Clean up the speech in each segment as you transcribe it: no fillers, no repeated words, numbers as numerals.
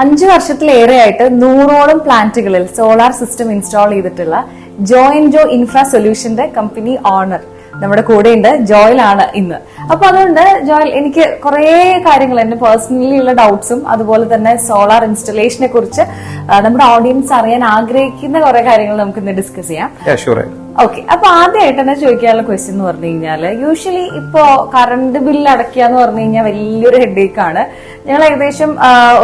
5 വർഷത്തിലേറെയായിട്ട് 100ഓളം പ്ലാന്റുകളിൽ solar system install ചെയ്തിട്ടുള്ള ജോ infra സൊല്യൂഷന്റെ company owner നമ്മുടെ കൂടെ ഉണ്ട്. ജോയലാണ് ഇന്ന്. അപ്പൊ അതുകൊണ്ട് ജോയൽ, എനിക്ക് കുറെ കാര്യങ്ങൾ എന്റെ പേഴ്സണലി ഉള്ള ഡൗട്ട്സും അതുപോലെ തന്നെ സോളാർ ഇൻസ്റ്റലേഷനെ കുറിച്ച് നമ്മുടെ ഓഡിയൻസ് അറിയാൻ ആഗ്രഹിക്കുന്ന കുറെ കാര്യങ്ങൾ നമുക്ക് ഇന്ന് ഡിസ്കസ് ചെയ്യാം. ഓക്കെ, അപ്പൊ ആദ്യമായിട്ട് തന്നെ ചോദിക്കാനുള്ള ക്വസ്റ്റ്യൻ എന്ന് പറഞ്ഞു കഴിഞ്ഞാല്, യൂഷ്വലി ഇപ്പോ കറണ്ട് ബില്ല് അടയ്ക്കുക എന്ന് പറഞ്ഞു കഴിഞ്ഞാൽ വലിയൊരു ഹെഡേക്ക് ആണ്. ഞങ്ങൾ ഏകദേശം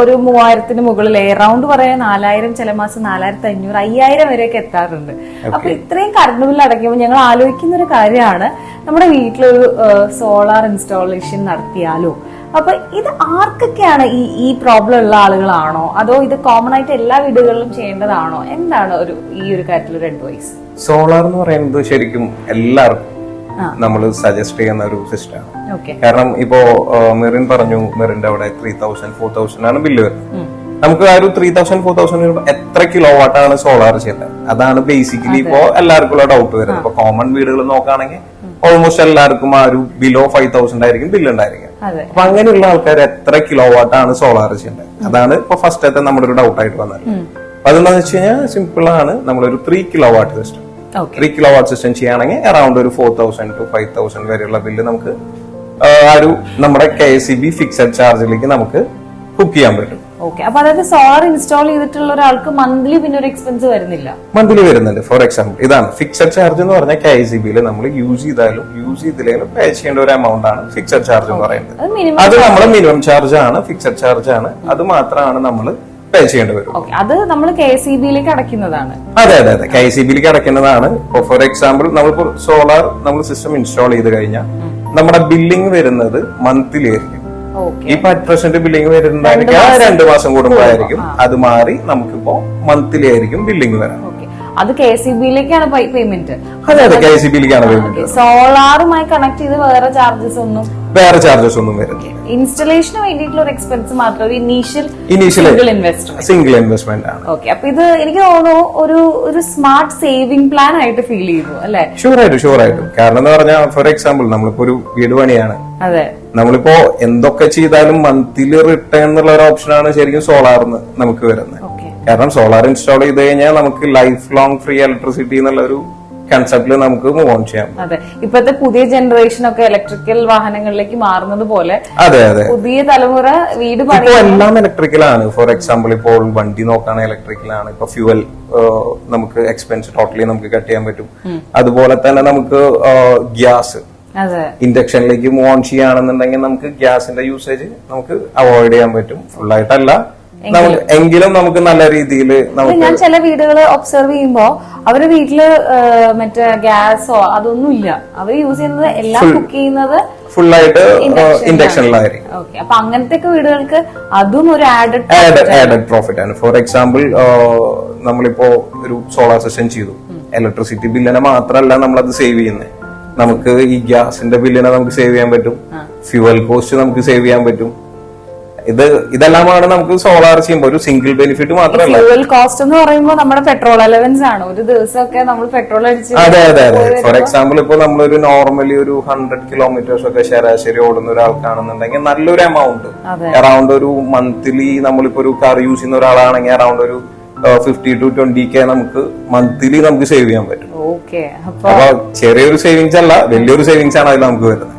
ഒരു 3000-ന് മുകളിൽ എറൗണ്ട് പറയാൻ 4000, ചില മാസം 4500, 5000 വരെയൊക്കെ എത്താറുണ്ട്. അപ്പൊ ഇത്രയും കറണ്ട് ബില്ല് അടയ്ക്കുമ്പോൾ ഞങ്ങൾ ആലോചിക്കുന്ന ഒരു കാര്യമാണ്, നമ്മുടെ വീട്ടിലൊരു സോളാർ ഇൻസ്റ്റാളേഷൻ നടത്തിയാലോ. അപ്പൊ ഇത് ആർക്കൊക്കെയാണ് ഈ പ്രോബ്ലം ഉള്ള ആളുകളാണോ, അതോ ഇത് കോമൺ ആയിട്ട് എല്ലാ വീടുകളിലും ചെയ്യേണ്ടതാണോ? എന്താണ് ഈ ഒരു കാര്യത്തിൽ ഒരു അഡ്വൈസ്? സോളാർ എന്ന് പറയുന്നത് ശരിക്കും എല്ലാവർക്കും നമ്മൾ സജസ്റ്റ് ചെയ്യുന്ന ഒരു സിസ്റ്റമാണ്. കാരണം ഇപ്പോ മെറിൻ പറഞ്ഞു, മെറിന്റെ അവിടെ 3000-4000 ആണ് ബില്ല് വരുന്നത്. നമുക്ക് ആ ഒരു 3000-4000 എത്ര കിലോ വാട്ടാണ് സോളാർ ചെയ്യുന്നത്? അതാണ് ബേസിക്കലി ഇപ്പോ എല്ലാവർക്കും ഉള്ള ഡൗട്ട് വരുന്നത്. ഇപ്പൊ കോമൺ വീടുകൾ നോക്കുകയാണെങ്കിൽ ഓൾമോസ്റ്റ് എല്ലാവർക്കും ആ ഒരു ബിലോ 5000 ആയിരിക്കും ബില്ല് ഉണ്ടായിരിക്കും. അപ്പൊ അങ്ങനെയുള്ള ആൾക്കാർ എത്ര കിലോ വാട്ടാണ് സോളാർ ചെയ്യേണ്ടത്? അതാണ് ഇപ്പൊ ഫസ്റ്റത്തെ നമ്മുടെ ഒരു ഡൗട്ട് ആയിട്ട് വന്നത്. അതെന്താന്ന് വെച്ച് കഴിഞ്ഞാൽ സിമ്പിൾ ആണ്. നമ്മളൊരു 3 kilo watt system 3 kilo watt system ചെയ്യുകയാണെങ്കിൽ അറൌണ്ട് ഒരു 4000 to 5000 വരെയുള്ള ബില്ല് നമുക്ക് ഒരു നമ്മുടെ KSEB ഫിക്സഡ് ചാർജിലേക്ക് നമുക്ക് ബുക്ക് ചെയ്യാൻ പറ്റും. അപ്പൊ അതായത് സോളാർ ഇൻസ്റ്റാൾ ചെയ്തിട്ടുള്ള ഒരാൾക്ക് മന്ത്ലി പിന്നെ ഒരു എക്സ്പെൻസ് വരുന്നില്ല? മന്ത്ലി വരുന്നുണ്ട്. ഫോർ എക്സാമ്പിൾ ഇതാണ് ഫിക്സഡ് ചാർജ് എന്ന് പറഞ്ഞാൽ KSEBയിൽ നമ്മൾ യൂസ് ചെയ്താലും യൂസ് ചെയ്തില്ലെങ്കിലും പേ ചെയ്യേണ്ട ഒരു എമൗണ്ട് ആണ് ഫിക്സഡ് ചാർജ് എന്ന് പറയുന്നത്. അത് നമ്മുടെ മിനിമം ചാർജ് ആണ്, ഫിക്സഡ് ചാർജ് ആണ്. അത് മാത്രമാണ് നമ്മൾ പേ ചെയ്യേണ്ടി വരും. അത് നമ്മൾ KSEBയിലേക്ക് അടയ്ക്കുന്നതാണ്. അതെ അതെ അതെ, KSEBയിലേക്ക് അടയ്ക്കുന്നതാണ്. ഫോർ എക്സാമ്പിൾ നമ്മളിപ്പോ സോളാർ നമ്മൾ സിസ്റ്റം ഇൻസ്റ്റാൾ ചെയ്ത് കഴിഞ്ഞാൽ നമ്മുടെ ബില്ലിംഗ് വരുന്നത് മന്ത്ലി ആയിരിക്കും. ഇപ്പൊ അറ്റ് പ്രസന്റ് ബില്ലിംഗ് വരുന്നതായിരിക്കും 2 മാസം കൂടുമ്പോഴായിരിക്കും. അത് മാറി നമുക്കിപ്പോ മന്ത്ലി ആയിരിക്കും ബില്ലിംഗ് വരാം. അത് KSEBയിലേക്കാണ് പേയ്മെന്റ്? അതെ അതെ, KSEBയിലേക്കാണ് പേയ്മെന്റ്. സോളാറുമായി കണക്ട് ചെയ്ത് വേറെ ചാർജസ് ഒന്നും വരുന്നില്ല. ഇൻസ്റ്റലേഷന് വേണ്ടിയിട്ടുള്ള ഒരു എക്സ്പെൻസ് മാത്രം, ഇനീഷ്യൽ സിംഗിൾ ഇൻവെസ്റ്റ്മെന്റ് ആണ്. ഓക്കെ, അപ്പൊ ഇത് എനിക്ക് തോന്നുന്നു ഒരു സ്മാർട്ട് സേവിംഗ് പ്ലാൻ ആയിട്ട് ഫീൽ ചെയ്യുന്നു അല്ലെ? ഷുവർ ആയിട്ടും. കാരണം എന്ന് പറഞ്ഞാൽ ഫോർ എക്സാമ്പിൾ നമ്മളിപ്പോ ഒരു വീട് പണിയാണ്. അതെ, നമ്മളിപ്പോ എന്തൊക്കെ ചെയ്താലും മന്ത്ലി റിട്ടേൺ എന്നുള്ള ഒരു ഓപ്ഷനാണ് ശരിക്കും സോളാറിന് നമുക്ക് വരുന്നത്. കാരണം സോളാർ ഇൻസ്റ്റാൾ ചെയ്ത് കഴിഞ്ഞാൽ നമുക്ക് ലൈഫ് ലോങ് ഫ്രീ ഇലക്ട്രിസിറ്റി എന്നുള്ള ഒരു കൺസെപ്റ്റില് നമുക്ക് മൂവ് ഓൺ ചെയ്യാം. അതെ, ഇപ്പോഴത്തെ പുതിയ ജനറേഷൻ ഒക്കെ ഇലക്ട്രിക്കൽ വാഹനങ്ങളിലേക്ക് മാറുന്നത് പോലെ അതെ അതെ പുതിയ തലമുറ വീട് ഇപ്പൊ എല്ലാം ഇലക്ട്രിക്കലാണ്. ഫോർ എക്സാമ്പിൾ ഇപ്പോൾ വണ്ടി നോക്കുകയാണെങ്കിൽ ഇലക്ട്രിക്കലാണ്. ഇപ്പൊ ഫ്യൂവൽ നമുക്ക് എക്സ്പെൻസ് ടോട്ടലി നമുക്ക് കട്ട് ചെയ്യാൻ പറ്റും. അതുപോലെ തന്നെ നമുക്ക് ഗ്യാസ് ഇൻഡക്ഷനിലേക്ക് മൂവ് ഓൺ ചെയ്യുകയാണെന്നുണ്ടെങ്കിൽ നമുക്ക് ഗ്യാസിന്റെ യൂസേജ് നമുക്ക് അവോയ്ഡ് ചെയ്യാൻ പറ്റും. ഫുള്ളായിട്ടല്ല എങ്കിലും നമുക്ക് നല്ല രീതിയിൽ. ഞാൻ ചില വീടുകൾ ഒബ്സർവ് ചെയ്യുമ്പോ അവരുടെ വീട്ടില് മറ്റേ ഗ്യാസോ അതൊന്നുമില്ല, അവർ യൂസ് ചെയ്യുന്നത് എല്ലാം കുക്ക് ചെയ്യുന്നത് ഫുള്ളായിട്ട് ഇൻഡക്ഷനിലായിരിക്കും. അപ്പൊ അങ്ങനത്തെ വീടുകൾക്ക് അതും ഒരു ആഡഡ് പ്രോഫിറ്റ് ആണ്. ഫോർ എക്സാമ്പിൾ നമ്മളിപ്പോ ഒരു സോളാർ സിസ്റ്റം ചെയ്തു, ഇലക്ട്രിസിറ്റി ബില്ലിനെ മാത്രമല്ല നമ്മളത് സേവ് ചെയ്യുന്നത്. നമുക്ക് ഈ ഗ്യാസിന്റെ ബില്ലിനെ നമുക്ക് സേവ് ചെയ്യാൻ പറ്റും, ഫ്യൂവൽ കോസ്റ്റ് നമുക്ക് സേവ് ചെയ്യാൻ പറ്റും. ഇതെല്ലാമാണ് നമുക്ക് സോളാർ ചെയ്യുമ്പോൾ ഒരു സിംഗിൾ ബെനിഫിറ്റ് മാത്രമല്ല. ഫ്യൂവൽ കോസ്റ്റ് എന്ന് പറയുമ്പോൾ നമ്മുടെ പെട്രോൾ അലവൻസ് ആണ്. ഒരു ദിവസമൊക്കെ നമ്മൾ പെട്രോൾ അടിച്ച് അതെ അതെ അതെ. ഫോർ എക്സാമ്പിൾ ഇപ്പൊ നമ്മളൊരു നോർമലി ഒരു 100 കിലോമീറ്റേഴ്സ് ഒക്കെ ശരാശരി ഓടുന്ന ഒരാൾക്കാണെന്നുണ്ടെങ്കിൽ നല്ലൊരു എമൗണ്ട് അറൌണ്ട് ഒരു മന്ത്ലി, നമ്മളിപ്പോ ഒരു കാർ യൂസ് ചെയ്യുന്ന ഒരാളാണെങ്കിൽ അറൌണ്ട് ഒരു 50 to 20K നമുക്ക് മന്ത്ലി നമുക്ക് സേവ് ചെയ്യാൻ പറ്റും. അപ്പൊ ചെറിയൊരു സേവിങ്സ് അല്ല, വലിയൊരു സേവിങ്സ് ആണ് അതിൽ നമുക്ക് വരുന്നത്.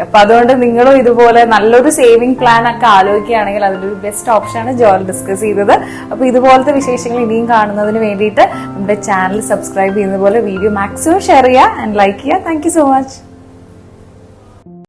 അപ്പൊ അതുകൊണ്ട് നിങ്ങളും ഇതുപോലെ നല്ലൊരു സേവിംഗ് പ്ലാൻ ഒക്കെ ആലോചിക്കുകയാണെങ്കിൽ അതിലൊരു ബെസ്റ്റ് ഓപ്ഷനാണ് ജോയൽ ഡിസ്കസ് ചെയ്തത്. അപ്പൊ ഇതുപോലത്തെ വിശേഷങ്ങൾ ഇനിയും കാണുന്നതിന് വേണ്ടിയിട്ട് നമ്മുടെ ചാനൽ സബ്സ്ക്രൈബ് ചെയ്യുന്ന പോലെ വീഡിയോ മാക്സിമം ഷെയർ ചെയ്യുക ആൻഡ് ലൈക്ക് ചെയ്യുക. Thank you so much.